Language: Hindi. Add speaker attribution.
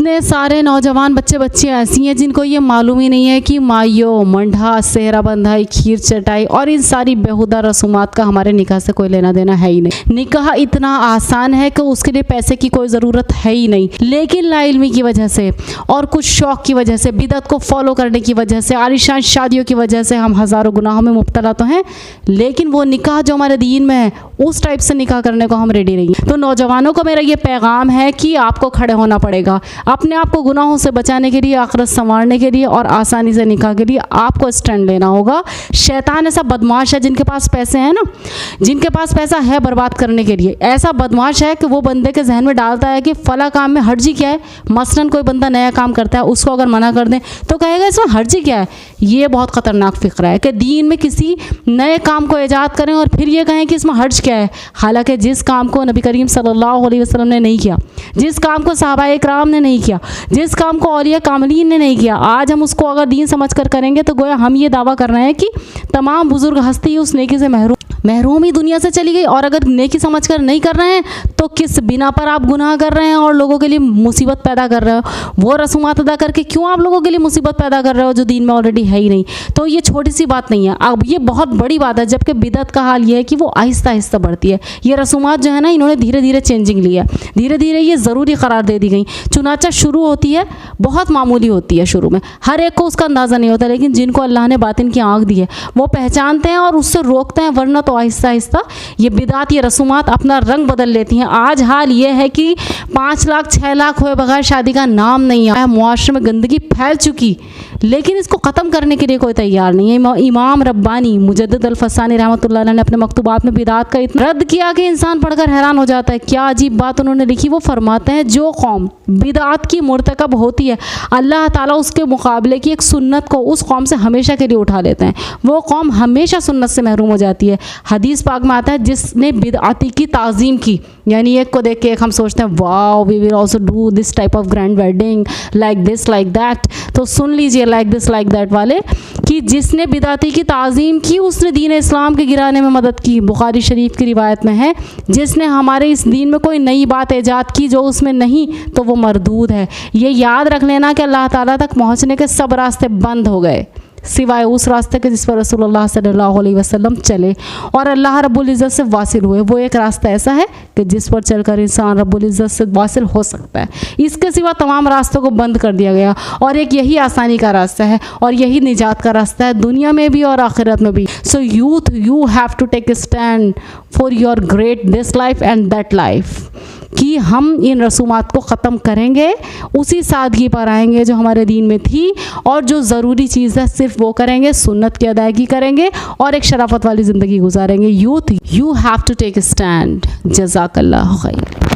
Speaker 1: कितने सारे नौजवान बच्चे ऐसी हैं जिनको ये मालूम ही नहीं है कि मायो, मंढा, सेहरा बंधाई, खीर चटाई और इन सारी बेहुदा रसूमात का हमारे निकाह से कोई लेना देना है ही नहीं। निकाह इतना आसान है कि उसके लिए पैसे की कोई ज़रूरत है ही नहीं, लेकिन लाइल्मी की वजह से और कुछ शौक़ की वजह से, बिदअत को फॉलो करने की वजह से, आलिशान शादियों की वजह से हम हज़ारों गुनाहों में मुब्तला तो हैं, लेकिन वो निकाह जो हमारे दीन में है उस टाइप से निकाह करने को हम रेडी नहीं हैं। तो नौजवानों को मेरा ये पैगाम है कि आपको खड़े होना पड़ेगा अपने आप को गुनाहों से बचाने के लिए, आखिरत संवारने के लिए और आसानी से निकाह के लिए आपको स्टैंड लेना होगा। शैतान ऐसा बदमाश है, जिनके पास पैसे हैं ना, जिनके पास पैसा है बर्बाद करने के लिए, ऐसा बदमाश है कि वो बंदे के जहन में डालता है कि फला काम में हर्जी क्या है। मसलन कोई बंदा नया काम करता है, उसको अगर मना कर दें तो कहेगा इसमें हर्जी क्या है। ये बहुत ख़तरनाक फ़िक्रा है कि दीन में किसी नए काम को ईजाद करें और फिर ये कहें कि इसमें हर्ज क्या है। हालांकि जिस काम को नबी करीम सल्लल्लाहु अलैहि वसल्लम ने नहीं किया, जिस काम को सहाबाए किराम ने नहीं किया, जिस काम को औलिया कामिलीन ने नहीं किया, आज हम उसको अगर दीन समझ कर करेंगे तो गोया हम ये दावा कर रहे हैं कि तमाम बुजुर्ग हस्ती उस नेकी से महरूम ही दुनिया से चली गई। और अगर नेकी समझ कर नहीं कर रहे हैं तो किस बिना पर आप गुनाह कर रहे हैं और लोगों के लिए मुसीबत पैदा कर रहे हो। वो रसूमात अदा करके क्यों आप लोगों के लिए मुसीबत पैदा कर रहे हो जो दीन में ऑलरेडी है ही नहीं। तो ये छोटी सी बात नहीं है, अब ये बहुत बड़ी बात है। जबकि बिदअत का हाल ये है कि वो आहिस्ता आहिस्ता बढ़ती है। ये रसूमात जो है ना, इन्होंने धीरे धीरे चेंजिंग लिया, धीरे धीरे ये ज़रूरी करार दे दी गई। चुनाचा शुरू होती है बहुत मामूली होती है, शुरू में हर एक को उसका अंदाज़ा नहीं होता, लेकिन जिनको अल्लाह ने बातिन की आँख दी है वो पहचानते हैं और उससे रोकते हैं, वरना तो आहिस्ता आहिस्ता ये बिदात, ये रसूमात अपना रंग बदल लेती हैं। आज हाल ये है कि 5 लाख 6 लाख हुए बगैर शादी का नाम नहीं है। मुआशरे में गंदगी फैल चुकी, लेकिन इसको ख़त्म करने के लिए कोई तैयार नहीं है। इमाम रब्बानी मुजद्दिद अल-फसानी रहमतुल्लाह अलैह ने अपने मकतूबात में बिदात का इतना रद्द किया कि इंसान पढ़कर हैरान हो जाता है। क्या अजीब बात उन्होंने लिखी। वो फरमाते हैं जो कौम बिदात की मुर्तकब होती है, अल्लाह ताला उसके मुकाबले की एक सुन्नत को उस कौम से हमेशा के लिए उठा लेते हैं। वो कौम हमेशा सुन्नत से महरूम हो जाती है। हदीस पाक में आता है जिसने बिदअती की ताज़ीम की, यानी एक को देख के एक हम सोचते हैं wow we will also do this type of grand wedding like this like that. तो सुन लीजिए लाइक दिस लाइक दैट वाले कि जिसने बिदअती की ताज़ीम की उसने दीन इस्लाम के गिराने में मदद की। बुखारी शरीफ की रिवायत में है जिसने हमारे इस दीन में कोई नई बात ईजाद की जो उसमें नहीं तो वो मरदूद है। ये याद रख लेना कि अल्लाह ताला तक पहुँचने के सब रास्ते बंद हो गए सिवाय उस रास्ते के जिस पर रसूलुल्लाह सल्लल्लाहु अलैहि वसल्लम चले और अल्लाह रब्बुल इज़्ज़त से वासिल हुए। वो एक रास्ता ऐसा है कि जिस पर चलकर इंसान रब्बुल इज़्ज़त से वासिल हो सकता है। इसके सिवा तमाम रास्तों को बंद कर दिया गया और एक यही आसानी का रास्ता है और यही निजात का रास्ता है, दुनिया में भी और आखिरत में भी। So youth, you have to take a stand for your great this life and that life कि हम इन रसूमात को ख़त्म करेंगे, उसी सादगी पर आएंगे जो हमारे दीन में थी और जो ज़रूरी चीज़ है सिर्फ वो करेंगे, सुन्नत की अदायगी करेंगे और एक शराफत वाली ज़िंदगी गुजारेंगे। Youth, you have to take a stand. जज़ाकल्लाह खैर।